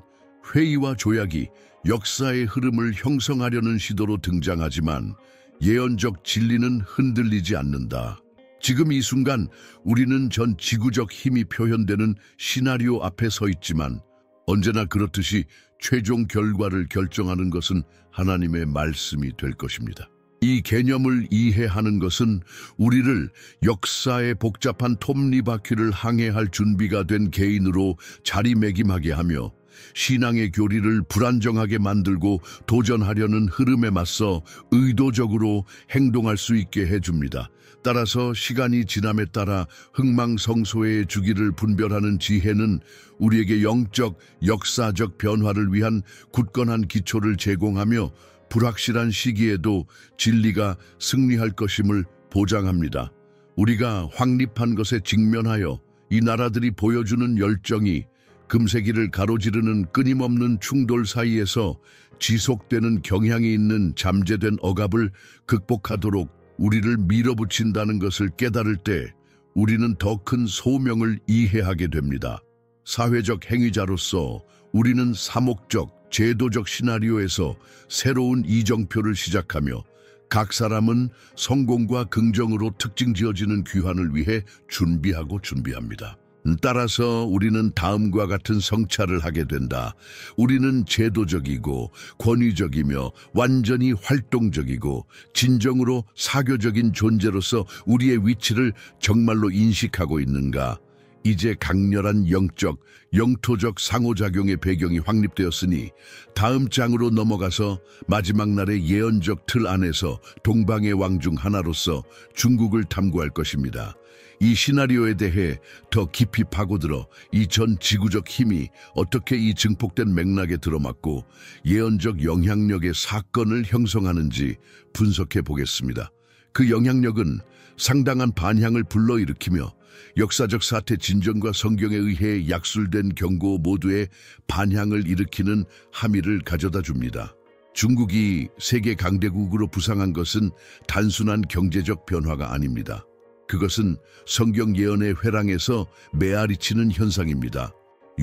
Speaker 1: 회의와 조약이 역사의 흐름을 형성하려는 시도로 등장하지만 예언적 진리는 흔들리지 않는다. 지금 이 순간 우리는 전 지구적 힘이 표현되는 시나리오 앞에 서 있지만 언제나 그렇듯이 최종 결과를 결정하는 것은 하나님의 말씀이 될 것입니다. 이 개념을 이해하는 것은 우리를 역사의 복잡한 톱니바퀴를 항해할 준비가 된 개인으로 자리매김하게 하며 신앙의 교리를 불안정하게 만들고 도전하려는 흐름에 맞서 의도적으로 행동할 수 있게 해줍니다. 따라서 시간이 지남에 따라 흥망성쇠의 주기를 분별하는 지혜는 우리에게 영적, 역사적 변화를 위한 굳건한 기초를 제공하며 불확실한 시기에도 진리가 승리할 것임을 보장합니다. 우리가 확립한 것에 직면하여 이 나라들이 보여주는 열정이 금세기를 가로지르는 끊임없는 충돌 사이에서 지속되는 경향이 있는 잠재된 억압을 극복하도록 우리를 밀어붙인다는 것을 깨달을 때 우리는 더 큰 소명을 이해하게 됩니다. 사회적 행위자로서 우리는 사목적, 제도적 시나리오에서 새로운 이정표를 시작하며 각 사람은 성공과 긍정으로 특징 지어지는 귀환을 위해 준비합니다. 따라서 우리는 다음과 같은 성찰을 하게 된다. 우리는 제도적이고 권위적이며 완전히 활동적이고 진정으로 사교적인 존재로서 우리의 위치를 정말로 인식하고 있는가? 이제 강렬한 영토적 상호작용의 배경이 확립되었으니 다음 장으로 넘어가서 마지막 날의 예언적 틀 안에서 동방의 왕 중 하나로서 중국을 탐구할 것입니다. 이 시나리오에 대해 더 깊이 파고들어 이 전 지구적 힘이 어떻게 이 증폭된 맥락에 들어맞고 예언적 영향력의 사건을 형성하는지 분석해 보겠습니다. 그 영향력은 상당한 반향을 불러일으키며 역사적 사태 진전과 성경에 의해 약술된 경고 모두에 반향을 일으키는 함의를 가져다 줍니다. 중국이 세계 강대국으로 부상한 것은 단순한 경제적 변화가 아닙니다. 그것은 성경 예언의 회랑에서 메아리치는 현상입니다.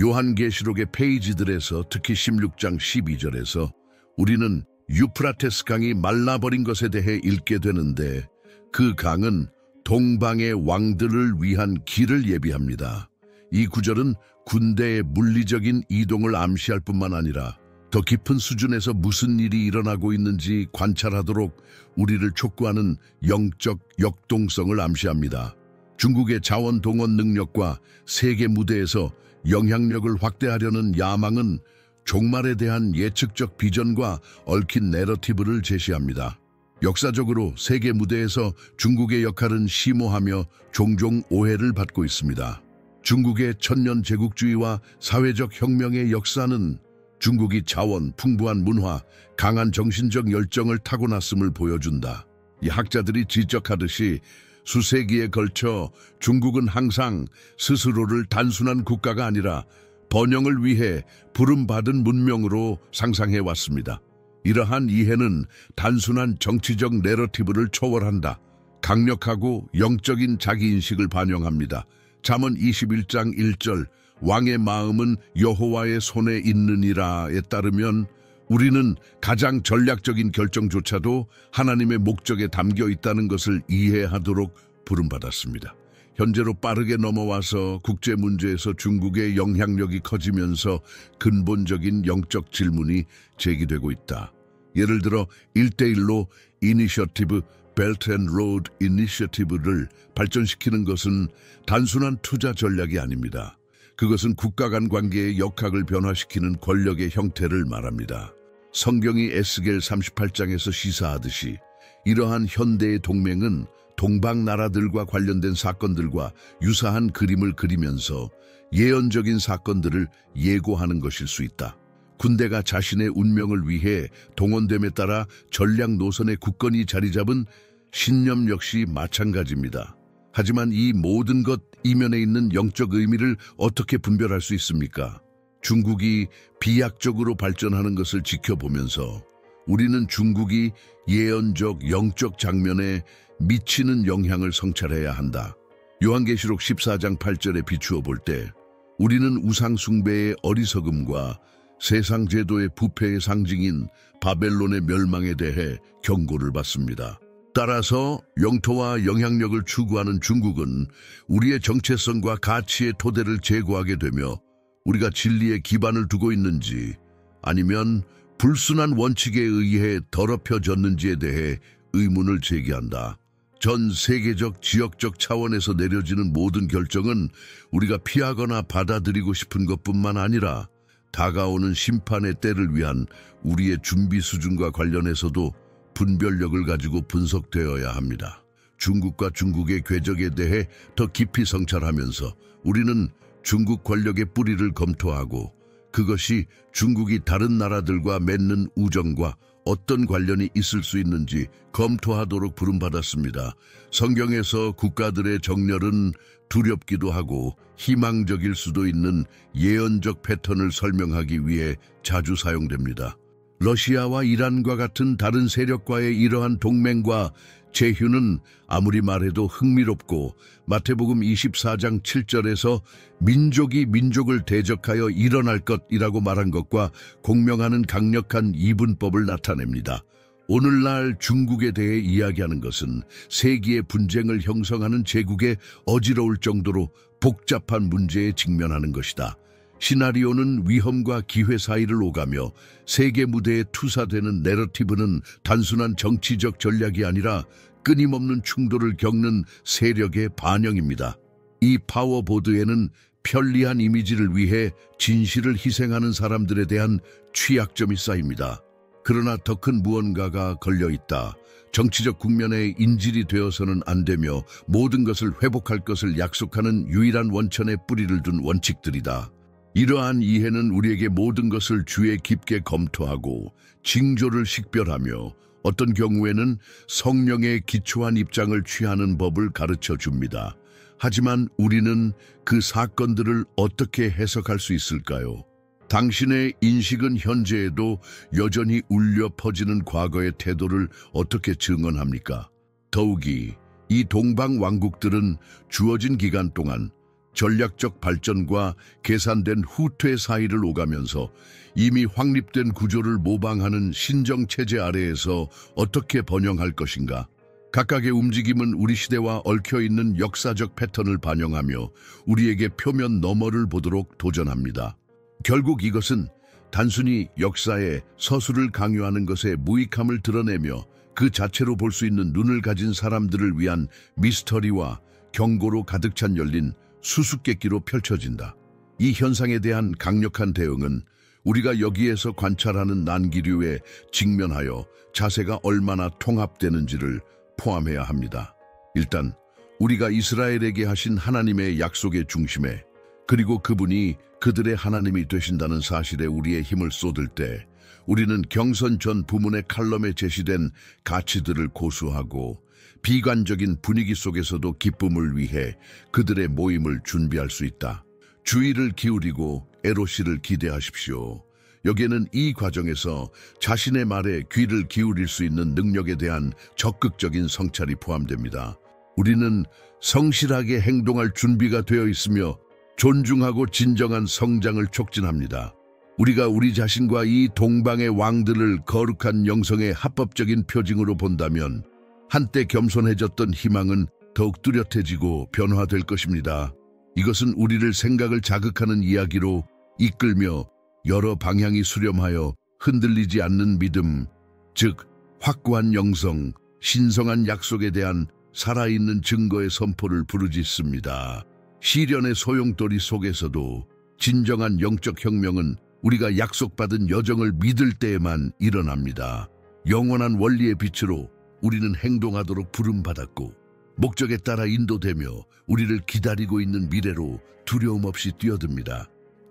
Speaker 1: 요한계시록의 페이지들에서 특히 16장 12절에서 우리는 유프라테스 강이 말라버린 것에 대해 읽게 되는데 그 강은 동방의 왕들을 위한 길을 예비합니다. 이 구절은 군대의 물리적인 이동을 암시할 뿐만 아니라 더 깊은 수준에서 무슨 일이 일어나고 있는지 관찰하도록 우리를 촉구하는 영적 역동성을 암시합니다. 중국의 자원 동원 능력과 세계 무대에서 영향력을 확대하려는 야망은 종말에 대한 예측적 비전과 얽힌 내러티브를 제시합니다. 역사적으로 세계 무대에서 중국의 역할은 심오하며 종종 오해를 받고 있습니다. 중국의 천년 제국주의와 사회적 혁명의 역사는 중국이 자원, 풍부한 문화, 강한 정신적 열정을 타고났음을 보여준다. 이 학자들이 지적하듯이 수세기에 걸쳐 중국은 항상 스스로를 단순한 국가가 아니라 번영을 위해 부름받은 문명으로 상상해왔습니다. 이러한 이해는 단순한 정치적 내러티브를 초월한다. 강력하고 영적인 자기인식을 반영합니다. 잠언 21장 1절 왕의 마음은 여호와의 손에 있느니라에 따르면 우리는 가장 전략적인 결정조차도 하나님의 목적에 담겨 있다는 것을 이해하도록 부름받았습니다. 현재로 빠르게 넘어와서 국제 문제에서 중국의 영향력이 커지면서 근본적인 영적 질문이 제기되고 있다. 예를 들어 1대1로 이니셔티브, 벨트 앤 로드 이니셔티브를 발전시키는 것은 단순한 투자 전략이 아닙니다. 그것은 국가 간 관계의 역학을 변화시키는 권력의 형태를 말합니다. 성경이 에스겔 38장에서 시사하듯이 이러한 현대의 동맹은 동방 나라들과 관련된 사건들과 유사한 그림을 그리면서 예언적인 사건들을 예고하는 것일 수 있다. 군대가 자신의 운명을 위해 동원됨에 따라 전략 노선에 굳건히 자리 잡은 신념 역시 마찬가지입니다. 하지만 이 모든 것 이면에 있는 영적 의미를 어떻게 분별할 수 있습니까? 중국이 비약적으로 발전하는 것을 지켜보면서 우리는 중국이 예언적 영적 장면에 미치는 영향을 성찰해야 한다. 요한계시록 14장 8절에 비추어 볼 때 우리는 우상 숭배의 어리석음과 세상 제도의 부패의 상징인 바벨론의 멸망에 대해 경고를 받습니다. 따라서 영토와 영향력을 추구하는 중국은 우리의 정체성과 가치의 토대를 제고하게 되며 우리가 진리에 기반을 두고 있는지 아니면 불순한 원칙에 의해 더럽혀졌는지에 대해 의문을 제기한다. 전 세계적 지역적 차원에서 내려지는 모든 결정은 우리가 피하거나 받아들이고 싶은 것뿐만 아니라 다가오는 심판의 때를 위한 우리의 준비 수준과 관련해서도 분별력을 가지고 분석되어야 합니다. 중국과 중국의 궤적에 대해 더 깊이 성찰하면서 우리는 중국 권력의 뿌리를 검토하고 그것이 중국이 다른 나라들과 맺는 우정과 어떤 관련이 있을 수 있는지 검토하도록 부름받았습니다. 성경에서 국가들의 정렬은 두렵기도 하고 희망적일 수도 있는 예언적 패턴을 설명하기 위해 자주 사용됩니다. 러시아와 이란과 같은 다른 세력과의 이러한 동맹과 제휴는 아무리 말해도 흥미롭고 마태복음 24장 7절에서 민족이 민족을 대적하여 일어날 것이라고 말한 것과 공명하는 강력한 이분법을 나타냅니다. 오늘날 중국에 대해 이야기하는 것은 세기의 분쟁을 형성하는 제국에 어지러울 정도로 복잡한 문제에 직면하는 것이다. 시나리오는 위험과 기회 사이를 오가며 세계 무대에 투사되는 내러티브는 단순한 정치적 전략이 아니라 끊임없는 충돌을 겪는 세력의 반영입니다. 이 파워보드에는 편리한 이미지를 위해 진실을 희생하는 사람들에 대한 취약점이 쌓입니다. 그러나 더 큰 무언가가 걸려있다. 정치적 국면에 인질이 되어서는 안 되며 모든 것을 회복할 것을 약속하는 유일한 원천에 뿌리를 둔 원칙들이다. 이러한 이해는 우리에게 모든 것을 주의 깊게 검토하고 징조를 식별하며 어떤 경우에는 성령의 기초한 입장을 취하는 법을 가르쳐 줍니다. 하지만 우리는 그 사건들을 어떻게 해석할 수 있을까요? 당신의 인식은 현재에도 여전히 울려 퍼지는 과거의 태도를 어떻게 증언합니까? 더욱이 이 동방 왕국들은 주어진 기간 동안 전략적 발전과 계산된 후퇴 사이를 오가면서 이미 확립된 구조를 모방하는 신정체제 아래에서 어떻게 번영할 것인가? 각각의 움직임은 우리 시대와 얽혀있는 역사적 패턴을 반영하며 우리에게 표면 너머를 보도록 도전합니다. 결국 이것은 단순히 역사의 서술을 강요하는 것에 무익함을 드러내며 그 자체로 볼 수 있는 눈을 가진 사람들을 위한 미스터리와 경고로 가득 찬 열린 수수께끼로 펼쳐진다. 이 현상에 대한 강력한 대응은 우리가 여기에서 관찰하는 난기류에 직면하여 자세가 얼마나 통합되는지를 포함해야 합니다. 일단 우리가 이스라엘에게 하신 하나님의 약속의 중심에 그리고 그분이 그들의 하나님이 되신다는 사실에 우리의 힘을 쏟을 때 우리는 경선 전 부문의 칼럼에 제시된 가치들을 고수하고 비관적인 분위기 속에서도 기쁨을 위해 그들의 모임을 준비할 수 있다. 주의를 기울이고 에로시를 기대하십시오. 여기에는 이 과정에서 자신의 말에 귀를 기울일 수 있는 능력에 대한 적극적인 성찰이 포함됩니다. 우리는 성실하게 행동할 준비가 되어 있으며 존중하고 진정한 성장을 촉진합니다. 우리가 우리 자신과 이 동방의 왕들을 거룩한 영성의 합법적인 표징으로 본다면 한때 겸손해졌던 희망은 더욱 뚜렷해지고 변화될 것입니다. 이것은 우리를 생각을 자극하는 이야기로 이끌며 여러 방향이 수렴하여 흔들리지 않는 믿음, 즉 확고한 영성, 신성한 약속에 대한 살아있는 증거의 선포를 부르짖습니다. 시련의 소용돌이 속에서도 진정한 영적 혁명은 우리가 약속받은 여정을 믿을 때에만 일어납니다. 영원한 원리의 빛으로 우리는 행동하도록 부름받았고 목적에 따라 인도되며 우리를 기다리고 있는 미래로 두려움 없이 뛰어듭니다.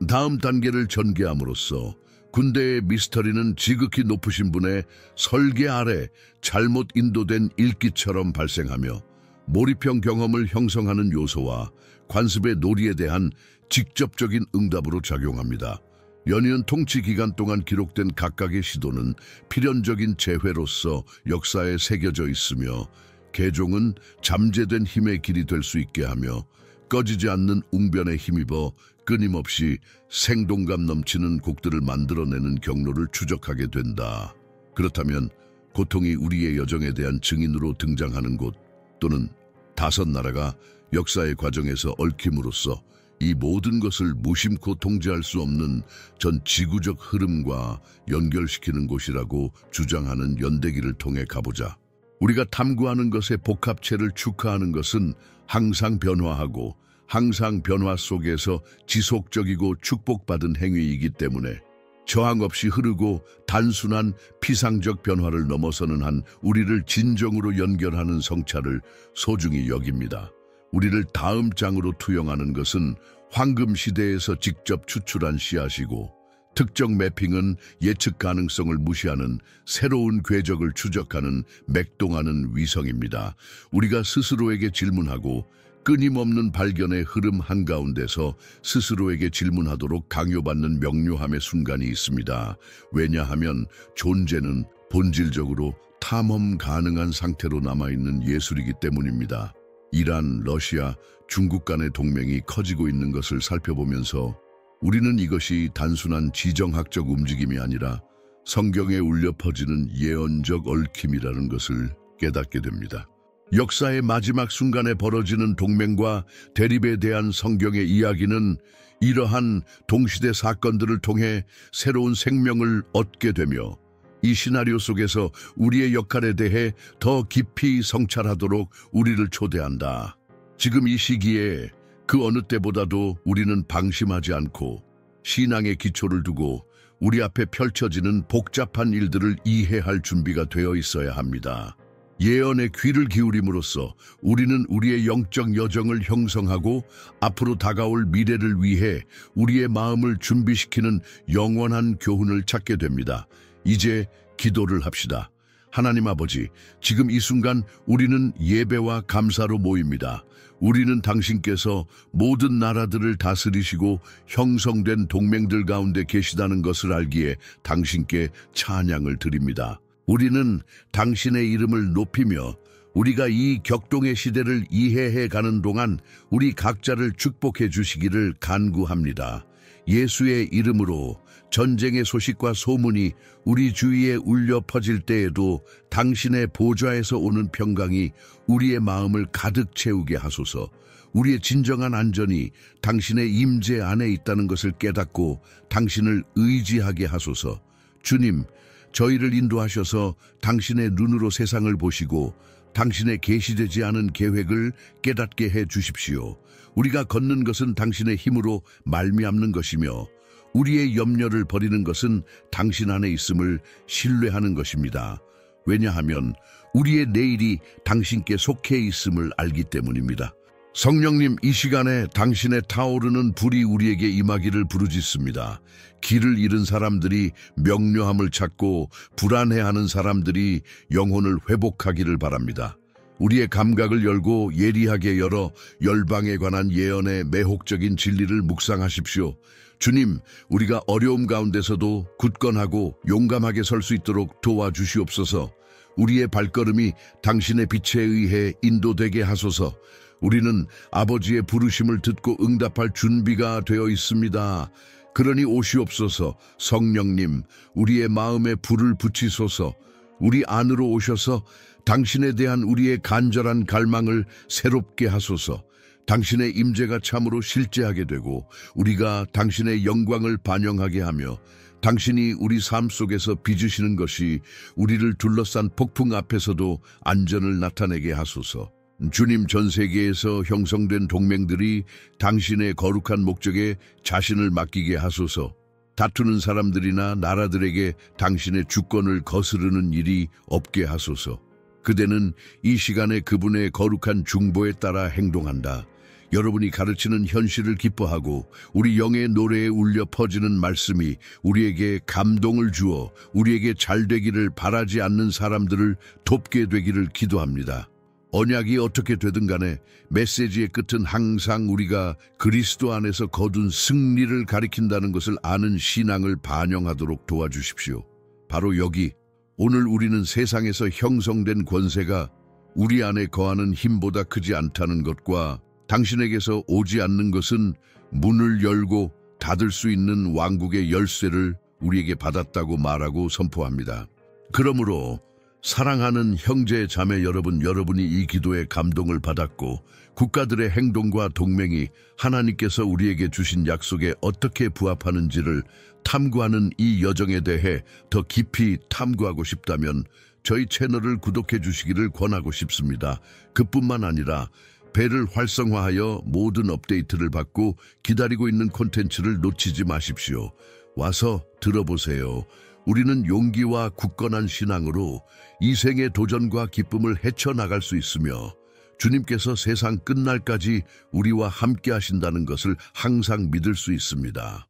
Speaker 1: 다음 단계를 전개함으로써 군대의 미스터리는 지극히 높으신 분의 설계 아래 잘못 인도된 읽기처럼 발생하며 몰입형 경험을 형성하는 요소와 관습의 놀이에 대한 직접적인 응답으로 작용합니다. 연이은 통치 기간 동안 기록된 각각의 시도는 필연적인 재회로서 역사에 새겨져 있으며 개종은 잠재된 힘의 길이 될 수 있게 하며 꺼지지 않는 웅변에 힘입어 끊임없이 생동감 넘치는 곡들을 만들어내는 경로를 추적하게 된다. 그렇다면 고통이 우리의 여정에 대한 증인으로 등장하는 곳 또는 다섯 나라가 역사의 과정에서 얽힘으로써 이 모든 것을 무심코 통제할 수 없는 전 지구적 흐름과 연결시키는 곳이라고 주장하는 연대기를 통해 가보자. 우리가 탐구하는 것의 복합체를 축하하는 것은 항상 변화하고 항상 변화 속에서 지속적이고 축복받은 행위이기 때문에 저항 없이 흐르고 단순한 피상적 변화를 넘어서는 한 우리를 진정으로 연결하는 성찰을 소중히 여깁니다. 우리를 다음 장으로 투영하는 것은 황금 시대에서 직접 추출한 씨앗이고 특정 매핑은 예측 가능성을 무시하는 새로운 궤적을 추적하는 맥동하는 위성입니다. 우리가 스스로에게 질문하고 끊임없는 발견의 흐름 한가운데서 스스로에게 질문하도록 강요받는 명료함의 순간이 있습니다. 왜냐하면 존재는 본질적으로 탐험 가능한 상태로 남아있는 예술이기 때문입니다. 이란, 러시아, 중국 간의 동맹이 커지고 있는 것을 살펴보면서 우리는 이것이 단순한 지정학적 움직임이 아니라 성경에 울려 퍼지는 예언적 얽힘이라는 것을 깨닫게 됩니다. 역사의 마지막 순간에 벌어지는 동맹과 대립에 대한 성경의 이야기는 이러한 동시대 사건들을 통해 새로운 생명을 얻게 되며 이 시나리오 속에서 우리의 역할에 대해 더 깊이 성찰하도록 우리를 초대한다. 지금 이 시기에 그 어느 때보다도 우리는 방심하지 않고 신앙의 기초를 두고 우리 앞에 펼쳐지는 복잡한 일들을 이해할 준비가 되어 있어야 합니다. 예언에 귀를 기울임으로써 우리는 우리의 영적 여정을 형성하고 앞으로 다가올 미래를 위해 우리의 마음을 준비시키는 영원한 교훈을 찾게 됩니다. 이제 기도를 합시다. 하나님 아버지, 지금 이 순간 우리는 예배와 감사로 모입니다. 우리는 당신께서 모든 나라들을 다스리시고 형성된 동맹들 가운데 계시다는 것을 알기에 당신께 찬양을 드립니다. 우리는 당신의 이름을 높이며 우리가 이 격동의 시대를 이해해 가는 동안 우리 각자를 축복해 주시기를 간구합니다. 예수의 이름으로 전쟁의 소식과 소문이 우리 주위에 울려 퍼질 때에도 당신의 보좌에서 오는 평강이 우리의 마음을 가득 채우게 하소서. 우리의 진정한 안전이 당신의 임재 안에 있다는 것을 깨닫고 당신을 의지하게 하소서. 주님, 저희를 인도하셔서 당신의 눈으로 세상을 보시고 당신의 계시되지 않은 계획을 깨닫게 해 주십시오. 우리가 걷는 것은 당신의 힘으로 말미암는 것이며 우리의 염려를 버리는 것은 당신 안에 있음을 신뢰하는 것입니다. 왜냐하면 우리의 내일이 당신께 속해 있음을 알기 때문입니다. 성령님, 이 시간에 당신의 타오르는 불이 우리에게 임하기를 부르짖습니다. 길을 잃은 사람들이 명료함을 찾고 불안해하는 사람들이 영혼을 회복하기를 바랍니다. 우리의 감각을 열고 예리하게 열어 열방에 관한 예언의 매혹적인 진리를 묵상하십시오. 주님, 우리가 어려움 가운데서도 굳건하고 용감하게 설 수 있도록 도와주시옵소서. 우리의 발걸음이 당신의 빛에 의해 인도되게 하소서. 우리는 아버지의 부르심을 듣고 응답할 준비가 되어 있습니다. 그러니 오시옵소서. 성령님, 우리의 마음에 불을 붙이소서. 우리 안으로 오셔서 당신에 대한 우리의 간절한 갈망을 새롭게 하소서. 당신의 임재가 참으로 실제하게 되고 우리가 당신의 영광을 반영하게 하며 당신이 우리 삶 속에서 빚으시는 것이 우리를 둘러싼 폭풍 앞에서도 안전을 나타내게 하소서. 주님, 전 세계에서 형성된 동맹들이 당신의 거룩한 목적에 자신을 맡기게 하소서. 다투는 사람들이나 나라들에게 당신의 주권을 거스르는 일이 없게 하소서. 그대는 이 시간에 그분의 거룩한 중보에 따라 행동한다. 여러분이 가르치는 현실을 기뻐하고 우리 영의 노래에 울려 퍼지는 말씀이 우리에게 감동을 주어 우리에게 잘되기를 바라지 않는 사람들을 돕게 되기를 기도합니다. 언약이 어떻게 되든 간에 메시지의 끝은 항상 우리가 그리스도 안에서 거둔 승리를 가리킨다는 것을 아는 신앙을 반영하도록 도와주십시오. 바로 여기 오늘 우리는 세상에서 형성된 권세가 우리 안에 거하는 힘보다 크지 않다는 것과 당신에게서 오지 않는 것은 문을 열고 닫을 수 있는 왕국의 열쇠를 우리에게 받았다고 말하고 선포합니다. 그러므로 사랑하는 형제 자매 여러분, 여러분이 이 기도에 감동을 받았고 국가들의 행동과 동맹이 하나님께서 우리에게 주신 약속에 어떻게 부합하는지를 탐구하는 이 여정에 대해 더 깊이 탐구하고 싶다면 저희 채널을 구독해 주시기를 권하고 싶습니다. 그뿐만 아니라 벨을 활성화하여 모든 업데이트를 받고 기다리고 있는 콘텐츠를 놓치지 마십시오. 와서 들어보세요. 우리는 용기와 굳건한 신앙으로 이 생의 도전과 기쁨을 헤쳐나갈 수 있으며 주님께서 세상 끝날까지 우리와 함께 하신다는 것을 항상 믿을 수 있습니다.